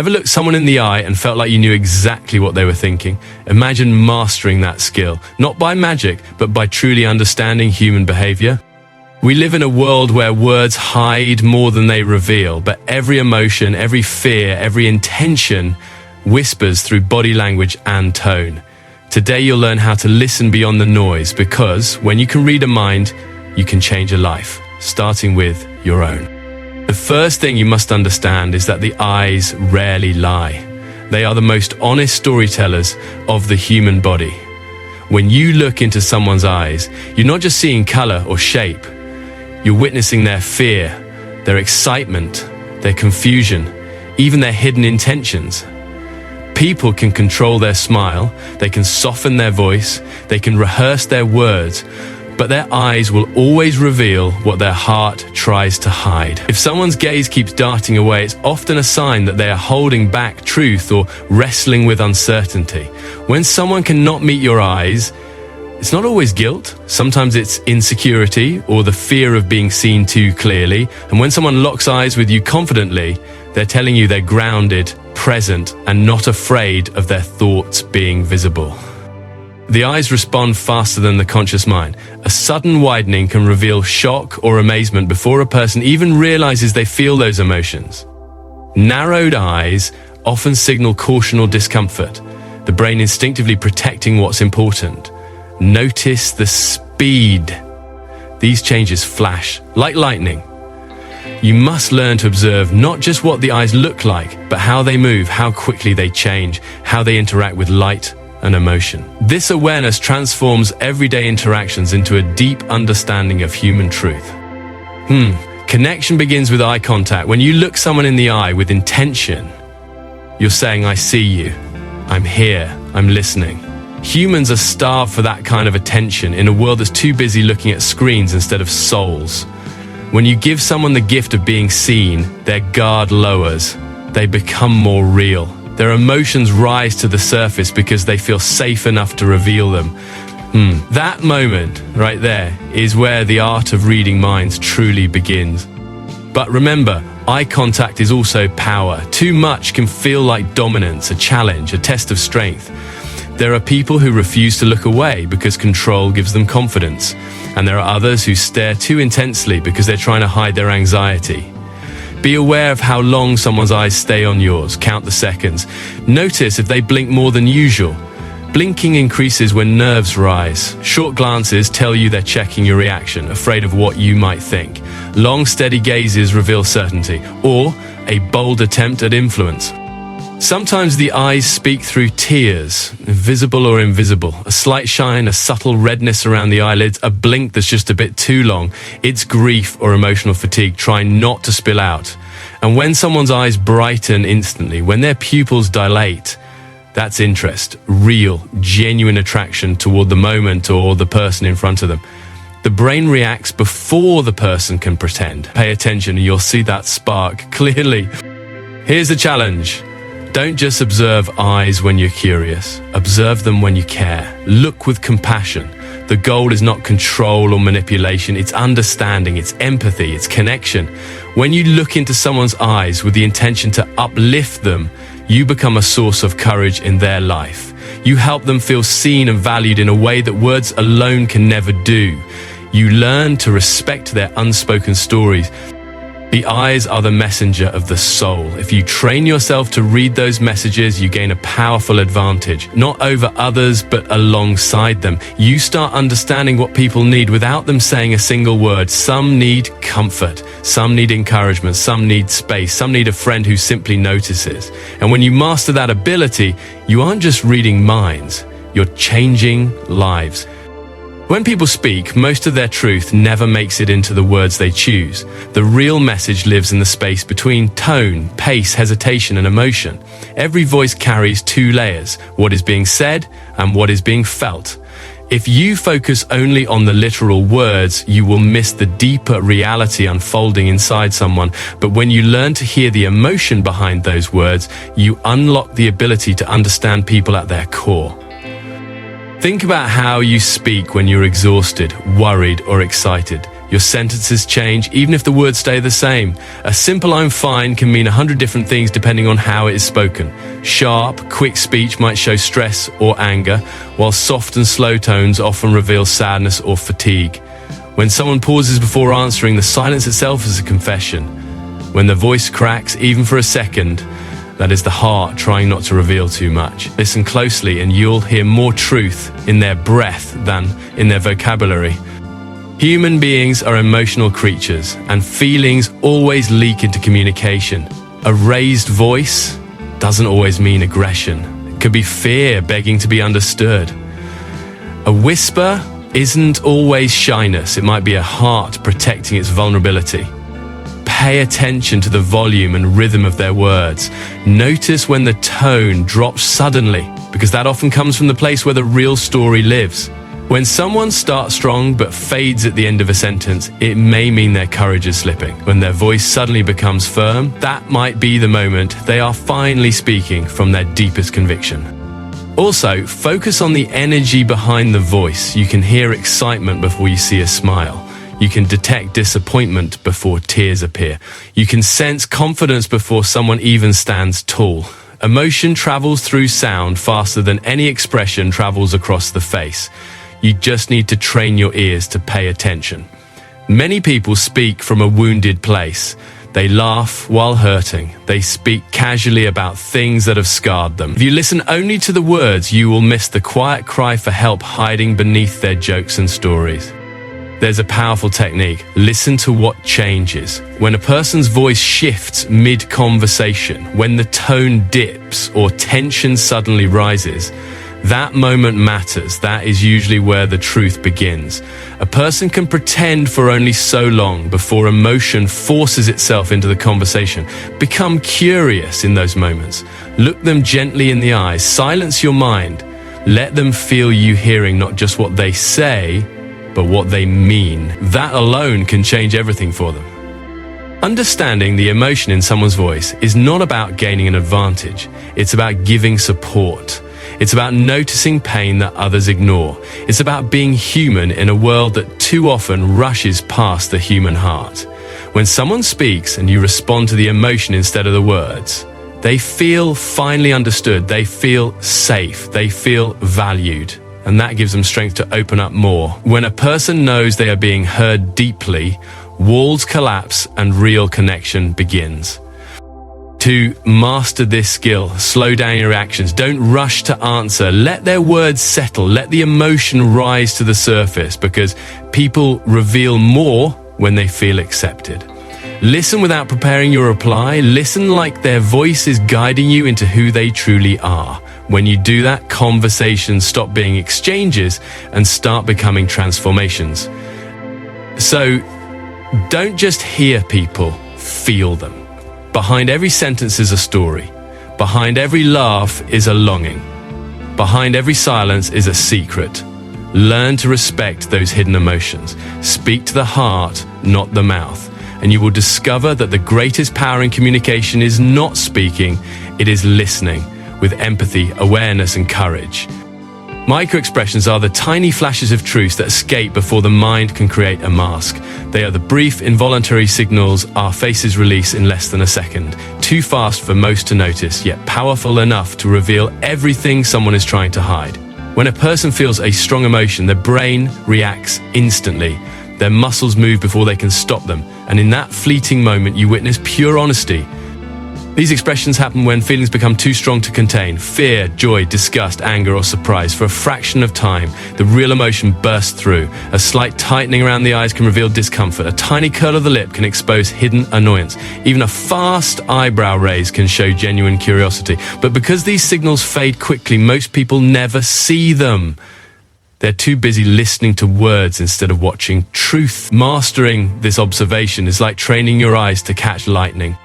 Ever looked someone in the eye and felt like you knew exactly what they were thinking? Imagine mastering that skill, not by magic, but by truly understanding human behavior. We live in a world where words hide more than they reveal, but every emotion, every fear, every intention whispers through body language and tone. Today you'll learn how to listen beyond the noise, because when you can read a mind, you can change a life, starting with your own. The first thing you must understand is that the eyes rarely lie. They are the most honest storytellers of the human body. When you look into someone's eyes, you're not just seeing color or shape. You're witnessing their fear, their excitement, their confusion, even their hidden intentions. People can control their smile, they can soften their voice, they can rehearse their words, but their eyes will always reveal what their heart tries to hide. If someone's gaze keeps darting away, it's often a sign that they are holding back truth or wrestling with uncertainty. When someone cannot meet your eyes, it's not always guilt. Sometimes it's insecurity or the fear of being seen too clearly. And when someone locks eyes with you confidently, they're telling you they're grounded, present, and not afraid of their thoughts being visible. The eyes respond faster than the conscious mind. A sudden widening can reveal shock or amazement before a person even realizes they feel those emotions. Narrowed eyes often signal caution or discomfort, the brain instinctively protecting what's important. Notice the speed. These changes flash like lightning. You must learn to observe not just what the eyes look like, but how they move, how quickly they change, how they interact with light and emotion. This awareness transforms everyday interactions into a deep understanding of human truth. Connection begins with eye contact. When you look someone in the eye with intention, you're saying, I see you, I'm here, I'm listening. Humans are starved for that kind of attention in a world that's too busy looking at screens instead of souls. When you give someone the gift of being seen, their guard lowers. They become more real. Their emotions rise to the surface because they feel safe enough to reveal them. That moment right there is where the art of reading minds truly begins. But remember, eye contact is also power. Too much can feel like dominance, a challenge, a test of strength. There are people who refuse to look away because control gives them confidence. And there are others who stare too intensely because they're trying to hide their anxiety. Be aware of how long someone's eyes stay on yours. Count the seconds. Notice if they blink more than usual. Blinking increases when nerves rise. Short glances tell you they're checking your reaction, afraid of what you might think. Long, steady gazes reveal certainty, or a bold attempt at influence. Sometimes the eyes speak through tears, visible or invisible. A slight shine, a subtle redness around the eyelids, a blink that's just a bit too long. It's grief or emotional fatigue trying not to spill out. And when someone's eyes brighten instantly, when their pupils dilate, that's interest, real, genuine attraction toward the moment or the person in front of them. The brain reacts before the person can pretend. Pay attention and you'll see that spark clearly. Here's the challenge. Don't just observe eyes when you're curious. Observe them when you care. Look with compassion. The goal is not control or manipulation. It's understanding, it's empathy, it's connection. When you look into someone's eyes with the intention to uplift them, you become a source of courage in their life. You help them feel seen and valued in a way that words alone can never do. You learn to respect their unspoken stories. The eyes are the messenger of the soul. If you train yourself to read those messages, you gain a powerful advantage, not over others, but alongside them. You start understanding what people need without them saying a single word. Some need comfort, some need encouragement, some need space, some need a friend who simply notices. And when you master that ability, you aren't just reading minds, you're changing lives. When people speak, most of their truth never makes it into the words they choose. The real message lives in the space between tone, pace, hesitation, and emotion. Every voice carries two layers, what is being said and what is being felt. If you focus only on the literal words, you will miss the deeper reality unfolding inside someone. But when you learn to hear the emotion behind those words, you unlock the ability to understand people at their core. Think about how you speak when you're exhausted, worried, or excited. Your sentences change, even if the words stay the same. A simple "I'm fine" can mean 100 different things depending on how it is spoken. Sharp, quick speech might show stress or anger, while soft and slow tones often reveal sadness or fatigue. When someone pauses before answering, the silence itself is a confession. When the voice cracks, even for a second, that is the heart trying not to reveal too much. Listen closely and you'll hear more truth in their breath than in their vocabulary. Human beings are emotional creatures, and feelings always leak into communication. A raised voice doesn't always mean aggression. It could be fear begging to be understood. A whisper isn't always shyness. It might be a heart protecting its vulnerability. Pay attention to the volume and rhythm of their words. Notice when the tone drops suddenly, because that often comes from the place where the real story lives. When someone starts strong but fades at the end of a sentence, it may mean their courage is slipping. When their voice suddenly becomes firm, that might be the moment they are finally speaking from their deepest conviction. Also, focus on the energy behind the voice. You can hear excitement before you see a smile. You can detect disappointment before tears appear. You can sense confidence before someone even stands tall. Emotion travels through sound faster than any expression travels across the face. You just need to train your ears to pay attention. Many people speak from a wounded place. They laugh while hurting. They speak casually about things that have scarred them. If you listen only to the words, you will miss the quiet cry for help hiding beneath their jokes and stories. There's a powerful technique. Listen to what changes. When a person's voice shifts mid-conversation, when the tone dips or tension suddenly rises, that moment matters. That is usually where the truth begins. A person can pretend for only so long before emotion forces itself into the conversation. Become curious in those moments. Look them gently in the eyes. Silence your mind. Let them feel you hearing not just what they say, but what they mean. That alone can change everything for them. Understanding the emotion in someone's voice is not about gaining an advantage. It's about giving support. It's about noticing pain that others ignore. It's about being human in a world that too often rushes past the human heart. When someone speaks and you respond to the emotion instead of the words, they feel finally understood. They feel safe. They feel valued. And that gives them strength to open up more. When a person knows they are being heard deeply, walls collapse and real connection begins. To master this skill, slow down your reactions. Don't rush to answer. Let their words settle. Let the emotion rise to the surface, because people reveal more when they feel accepted. Listen without preparing your reply. Listen like their voice is guiding you into who they truly are. When you do that, conversations stop being exchanges and start becoming transformations. So, don't just hear people, feel them. Behind every sentence is a story. Behind every laugh is a longing. Behind every silence is a secret. Learn to respect those hidden emotions. Speak to the heart, not the mouth. And you will discover that the greatest power in communication is not speaking, it is listening, with empathy, awareness, and courage. Micro-expressions are the tiny flashes of truth that escape before the mind can create a mask. They are the brief, involuntary signals our faces release in less than a second. Too fast for most to notice, yet powerful enough to reveal everything someone is trying to hide. When a person feels a strong emotion, their brain reacts instantly. Their muscles move before they can stop them. And in that fleeting moment, you witness pure honesty. These expressions happen when feelings become too strong to contain. Fear, joy, disgust, anger, or surprise. For a fraction of time, the real emotion bursts through. A slight tightening around the eyes can reveal discomfort. A tiny curl of the lip can expose hidden annoyance. Even a fast eyebrow raise can show genuine curiosity. But because these signals fade quickly, most people never see them. They're too busy listening to words instead of watching truth. Mastering this observation is like training your eyes to catch lightning.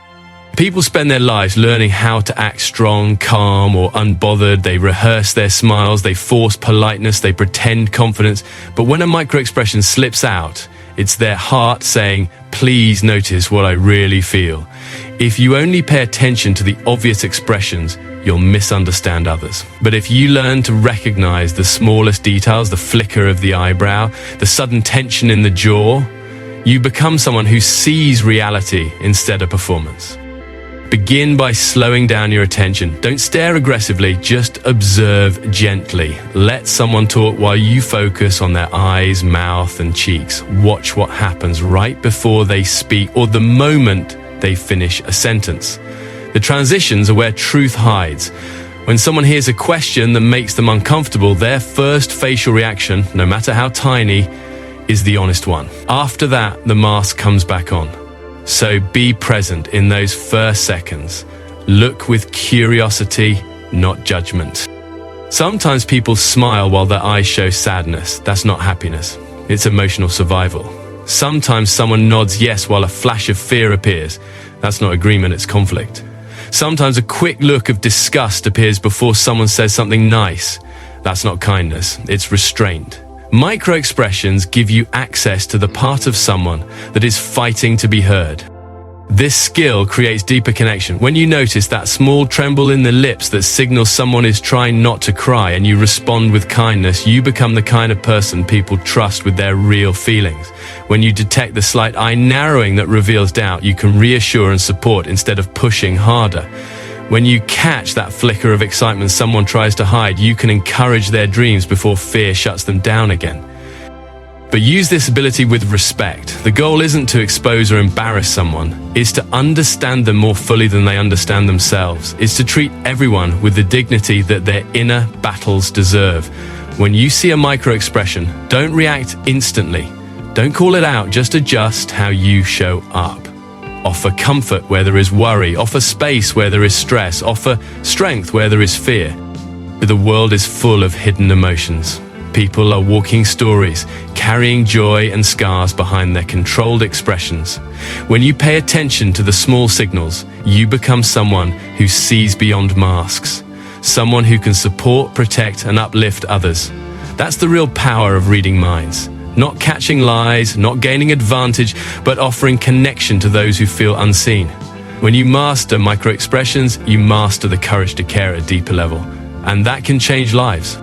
People spend their lives learning how to act strong, calm, or unbothered. They rehearse their smiles, they force politeness, they pretend confidence. But when a micro-expression slips out, it's their heart saying, "Please notice what I really feel." If you only pay attention to the obvious expressions, you'll misunderstand others. But if you learn to recognize the smallest details, the flicker of the eyebrow, the sudden tension in the jaw, You become someone who sees reality instead of performance. Begin by slowing down your attention. Don't stare aggressively, just observe gently. Let someone talk while you focus on their eyes, mouth, and cheeks. Watch what happens right before they speak or the moment they finish a sentence. The transitions are where truth hides. When someone hears a question that makes them uncomfortable, their first facial reaction, no matter how tiny, is the honest one. After that, the mask comes back on. So be present in those first seconds. Look with curiosity, not judgment. Sometimes people smile while their eyes show sadness. That's not happiness. It's emotional survival. Sometimes someone nods yes while a flash of fear appears. That's not agreement, it's conflict. Sometimes a quick look of disgust appears before someone says something nice. That's not kindness, it's restraint. Micro-expressions give you access to the part of someone that is fighting to be heard. This skill creates deeper connection. When you notice that small tremble in the lips that signals someone is trying not to cry and you respond with kindness, you become the kind of person people trust with their real feelings. When you detect the slight eye narrowing that reveals doubt, you can reassure and support instead of pushing harder. When you catch that flicker of excitement someone tries to hide, you can encourage their dreams before fear shuts them down again. But use this ability with respect. The goal isn't to expose or embarrass someone, it's to understand them more fully than they understand themselves. It's to treat everyone with the dignity that their inner battles deserve. When you see a micro-expression, don't react instantly. Don't call it out, just adjust how you show up. Offer comfort where there is worry, offer space where there is stress, offer strength where there is fear. But the world is full of hidden emotions. People are walking stories, carrying joy and scars behind their controlled expressions. When you pay attention to the small signals, you become someone who sees beyond masks. Someone who can support, protect, and uplift others. That's the real power of reading minds. Not catching lies, not gaining advantage, but offering connection to those who feel unseen. When you master micro-expressions, you master the courage to care at a deeper level. And that can change lives.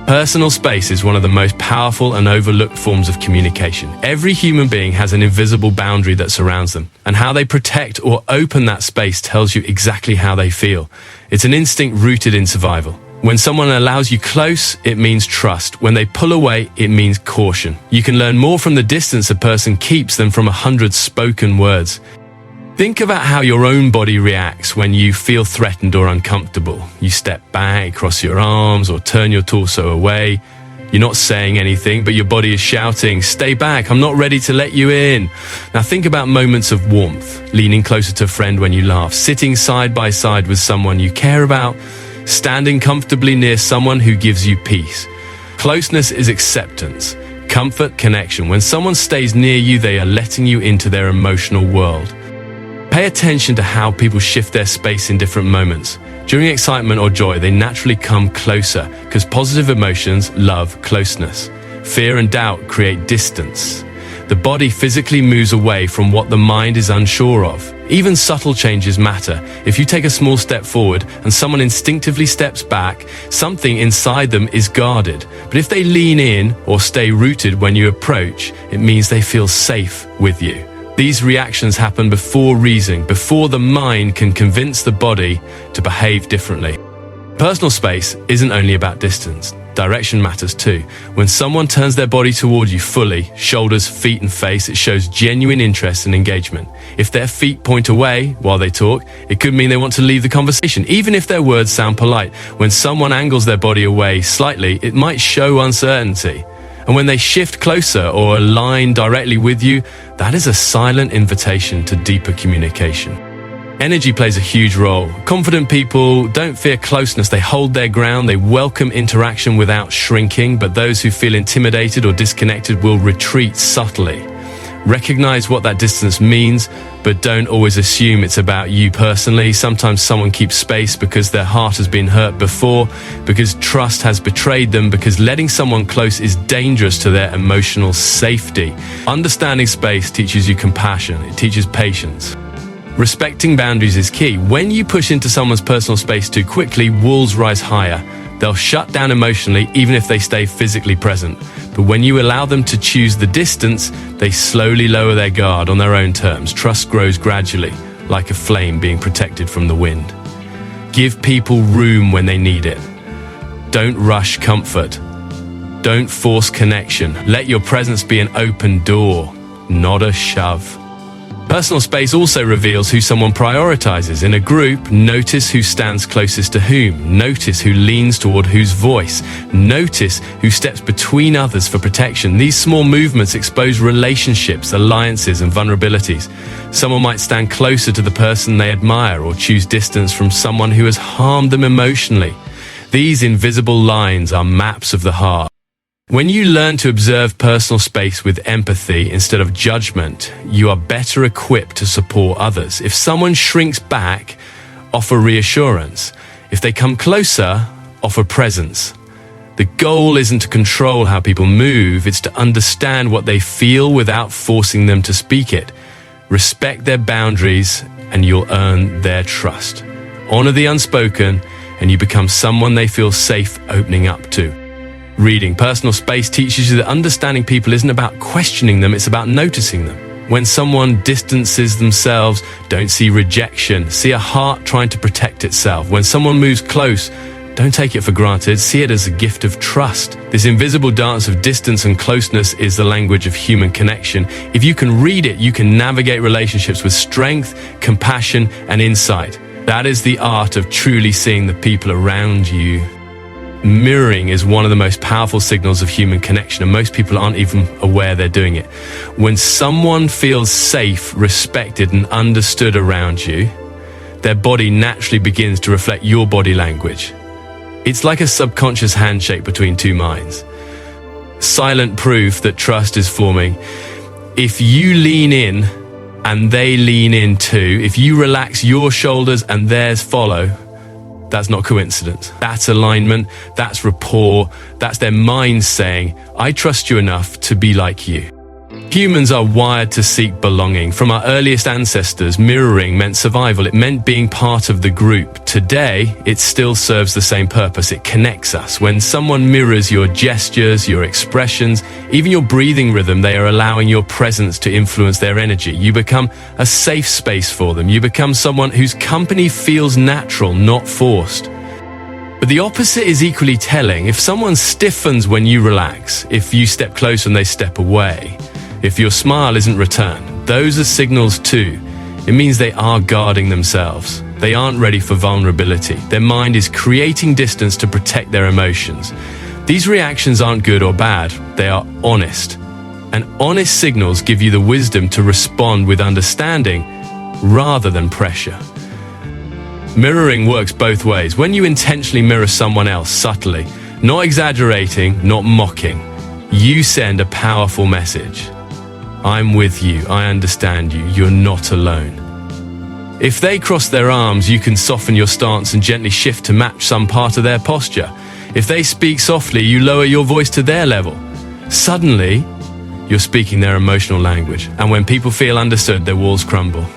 Personal space is one of the most powerful and overlooked forms of communication. Every human being has an invisible boundary that surrounds them, and how they protect or open that space tells you exactly how they feel. It's an instinct rooted in survival. When someone allows you close, it means trust. When they pull away, it means caution. You can learn more from the distance a person keeps than from 100 spoken words. Think about how your own body reacts when you feel threatened or uncomfortable. You step back, cross your arms, or turn your torso away. You're not saying anything, but your body is shouting, "Stay back, I'm not ready to let you in." Now think about moments of warmth, leaning closer to a friend when you laugh, sitting side by side with someone you care about, standing comfortably near someone who gives you peace. Closeness is acceptance, comfort, connection. When someone stays near you, they are letting you into their emotional world. Pay attention to how people shift their space in different moments. During excitement or joy, they naturally come closer because positive emotions love closeness. Fear and doubt create distance. The body physically moves away from what the mind is unsure of. Even subtle changes matter. If you take a small step forward and someone instinctively steps back, something inside them is guarded. But if they lean in or stay rooted when you approach, it means they feel safe with you. These reactions happen before reason, before the mind can convince the body to behave differently. Personal space isn't only about distance. Direction matters too. When someone turns their body toward you fully, shoulders, feet, and face, it shows genuine interest and engagement. If their feet point away while they talk, it could mean they want to leave the conversation, even if their words sound polite. When someone angles their body away slightly, it might show uncertainty. And when they shift closer or align directly with you, that is a silent invitation to deeper communication. Energy plays a huge role. Confident people don't fear closeness. They hold their ground. They welcome interaction without shrinking. But those who feel intimidated or disconnected will retreat subtly. Recognize what that distance means, but don't always assume it's about you personally. Sometimes someone keeps space because their heart has been hurt before, because trust has betrayed them, because letting someone close is dangerous to their emotional safety. Understanding space teaches you compassion. It teaches patience. Respecting boundaries is key. When you push into someone's personal space too quickly, walls rise higher. They'll shut down emotionally even if they stay physically present. But when you allow them to choose the distance, they slowly lower their guard on their own terms. Trust grows gradually, like a flame being protected from the wind. Give people room when they need it. Don't rush comfort. Don't force connection. Let your presence be an open door, not a shove. Personal space also reveals who someone prioritizes. In a group, notice who stands closest to whom. Notice who leans toward whose voice. Notice who steps between others for protection. These small movements expose relationships, alliances, and vulnerabilities. Someone might stand closer to the person they admire or choose distance from someone who has harmed them emotionally. These invisible lines are maps of the heart. When you learn to observe personal space with empathy instead of judgment, you are better equipped to support others. If someone shrinks back, offer reassurance. If they come closer, offer presence. The goal isn't to control how people move, it's to understand what they feel without forcing them to speak it. Respect their boundaries and you'll earn their trust. Honor the unspoken and you become someone they feel safe opening up to. Reading personal space teaches you that understanding people isn't about questioning them, it's about noticing them. When someone distances themselves, don't see rejection, see a heart trying to protect itself. When someone moves close, don't take it for granted, see it as a gift of trust. This invisible dance of distance and closeness is the language of human connection. If you can read it, you can navigate relationships with strength, compassion, and insight. That is the art of truly seeing the people around you. Mirroring is one of the most powerful signals of human connection, and most people aren't even aware they're doing it. When someone feels safe, respected, and understood around you, their body naturally begins to reflect your body language. It's like a subconscious handshake between two minds. Silent proof that trust is forming. If you lean in and they lean in too, if you relax your shoulders and theirs follow, that's not coincidence. That's alignment, that's rapport, that's their minds saying, I trust you enough to be like you. Humans are wired to seek belonging. From our earliest ancestors, mirroring meant survival. It meant being part of the group. Today, it still serves the same purpose. It connects us. When someone mirrors your gestures, your expressions, even your breathing rhythm, they are allowing your presence to influence their energy. You become a safe space for them. You become someone whose company feels natural, not forced. But the opposite is equally telling. If someone stiffens when you relax, if you step close and they step away, if your smile isn't returned, those are signals too. It means they are guarding themselves. They aren't ready for vulnerability. Their mind is creating distance to protect their emotions. These reactions aren't good or bad. They are honest. And honest signals give you the wisdom to respond with understanding rather than pressure. Mirroring works both ways. When you intentionally mirror someone else subtly, not exaggerating, not mocking, you send a powerful message. I'm with you, I understand you, you're not alone. If they cross their arms, you can soften your stance and gently shift to match some part of their posture. If they speak softly, you lower your voice to their level. Suddenly, you're speaking their emotional language, and when people feel understood, their walls crumble.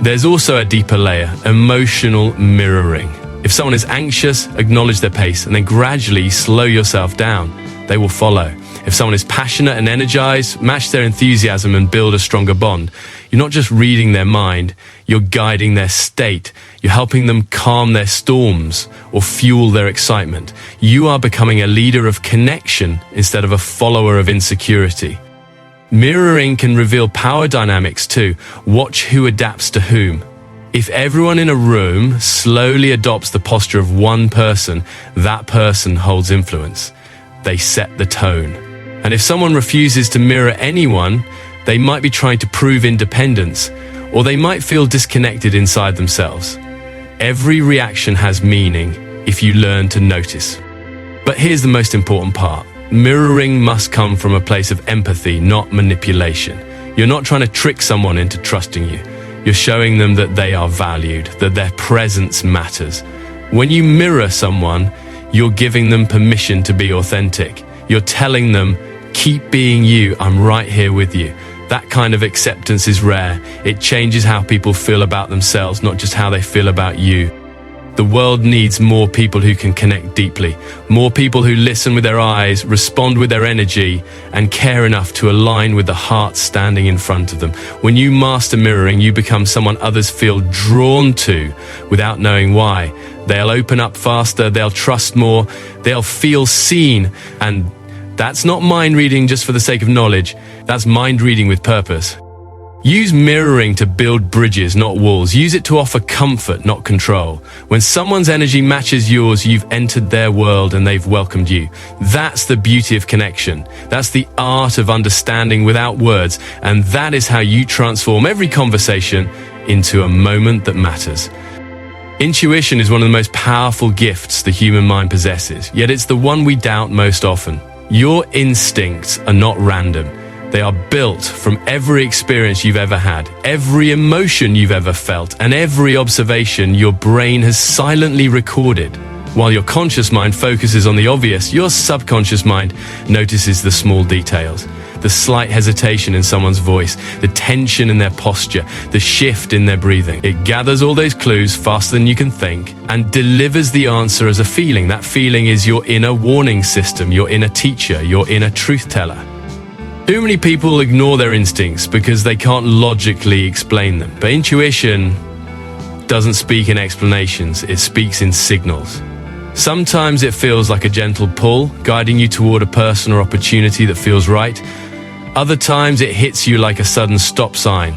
There's also a deeper layer, emotional mirroring. If someone is anxious, acknowledge their pace and then gradually slow yourself down. They will follow. If someone is passionate and energized, match their enthusiasm and build a stronger bond. You're not just reading their mind, you're guiding their state. You're helping them calm their storms or fuel their excitement. You are becoming a leader of connection instead of a follower of insecurity. Mirroring can reveal power dynamics too. Watch who adapts to whom. If everyone in a room slowly adopts the posture of one person, that person holds influence. They set the tone. And if someone refuses to mirror anyone, they might be trying to prove independence, or they might feel disconnected inside themselves. Every reaction has meaning if you learn to notice. But here's the most important part. Mirroring must come from a place of empathy, not manipulation. You're not trying to trick someone into trusting you. You're showing them that they are valued, that their presence matters. When you mirror someone, you're giving them permission to be authentic. You're telling them, keep being you, I'm right here with you. That kind of acceptance is rare. It changes how people feel about themselves, not just how they feel about you. The world needs more people who can connect deeply, more people who listen with their eyes, respond with their energy, and care enough to align with the heart standing in front of them. When you master mirroring, you become someone others feel drawn to without knowing why. They'll open up faster, they'll trust more, they'll feel seen, and that's not mind reading just for the sake of knowledge, that's mind reading with purpose. Use mirroring to build bridges, not walls. Use it to offer comfort, not control. When someone's energy matches yours, you've entered their world and they've welcomed you. That's the beauty of connection. That's the art of understanding without words. And that is how you transform every conversation into a moment that matters. Intuition is one of the most powerful gifts the human mind possesses, yet it's the one we doubt most often. Your instincts are not random. They are built from every experience you've ever had, every emotion you've ever felt, and every observation your brain has silently recorded. While your conscious mind focuses on the obvious, your subconscious mind notices the small details. The slight hesitation in someone's voice, the tension in their posture, the shift in their breathing. It gathers all those clues faster than you can think and delivers the answer as a feeling. That feeling is your inner warning system, your inner teacher, your inner truth teller. Too many people ignore their instincts because they can't logically explain them. But intuition doesn't speak in explanations, it speaks in signals. Sometimes it feels like a gentle pull, guiding you toward a person or opportunity that feels right. Other times it hits you like a sudden stop sign,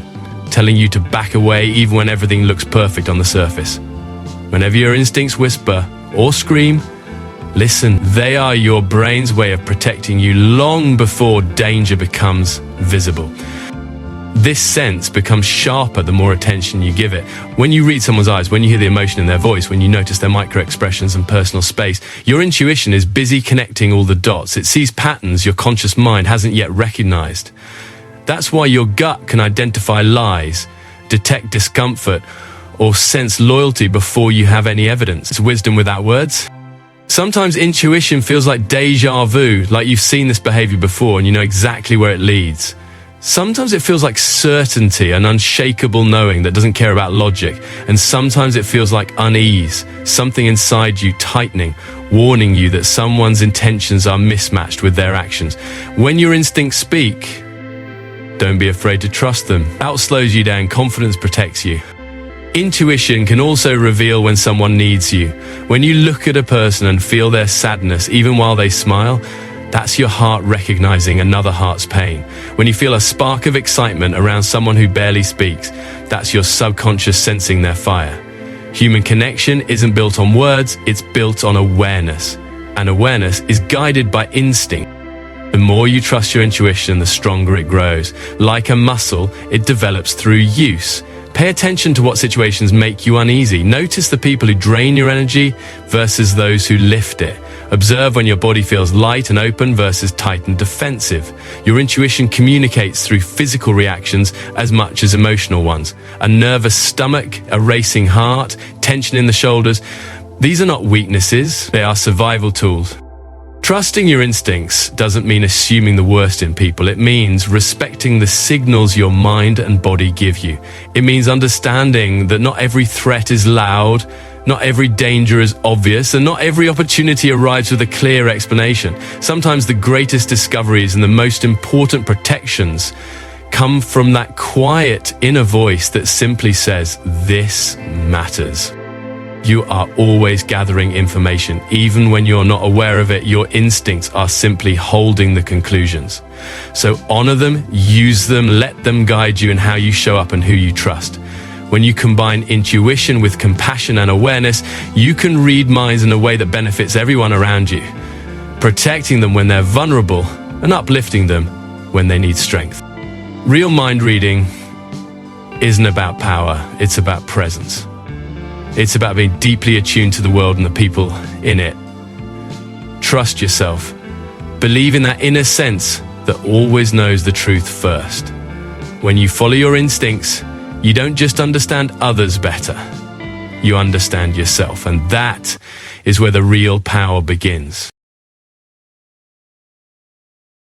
telling you to back away even when everything looks perfect on the surface. Whenever your instincts whisper or scream, listen. They are your brain's way of protecting you long before danger becomes visible. This sense becomes sharper the more attention you give it. When you read someone's eyes, when you hear the emotion in their voice, when you notice their micro-expressions and personal space, your intuition is busy connecting all the dots. It sees patterns your conscious mind hasn't yet recognized. That's why your gut can identify lies, detect discomfort, or sense loyalty before you have any evidence. It's wisdom without words. Sometimes intuition feels like deja vu, like you've seen this behavior before and you know exactly where it leads. Sometimes it feels like certainty, an unshakable knowing that doesn't care about logic. And sometimes it feels like unease, something inside you tightening, warning you that someone's intentions are mismatched with their actions. When your instincts speak, don't be afraid to trust them. Doubt slows you down, confidence protects you. Intuition can also reveal when someone needs you. When you look at a person and feel their sadness, even while they smile, that's your heart recognizing another heart's pain. When you feel a spark of excitement around someone who barely speaks, that's your subconscious sensing their fire. Human connection isn't built on words, it's built on awareness. And awareness is guided by instinct. The more you trust your intuition, the stronger it grows. Like a muscle, it develops through use. Pay attention to what situations make you uneasy. Notice the people who drain your energy versus those who lift it. Observe when your body feels light and open versus tight and defensive. Your intuition communicates through physical reactions as much as emotional ones. A nervous stomach, a racing heart, tension in the shoulders. These are not weaknesses, they are survival tools. Trusting your instincts doesn't mean assuming the worst in people. It means respecting the signals your mind and body give you. It means understanding that not every threat is loud, not every danger is obvious, and not every opportunity arrives with a clear explanation. Sometimes the greatest discoveries and the most important protections come from that quiet inner voice that simply says, "This matters." You are always gathering information. Even when you're not aware of it, your instincts are simply holding the conclusions. So honor them, use them, let them guide you in how you show up and who you trust. When you combine intuition with compassion and awareness, you can read minds in a way that benefits everyone around you, protecting them when they're vulnerable and uplifting them when they need strength. Real mind reading isn't about power, it's about presence. It's about being deeply attuned to the world and the people in it. Trust yourself. Believe in that inner sense that always knows the truth first. When you follow your instincts, you don't just understand others better, you understand yourself. And that is where the real power begins.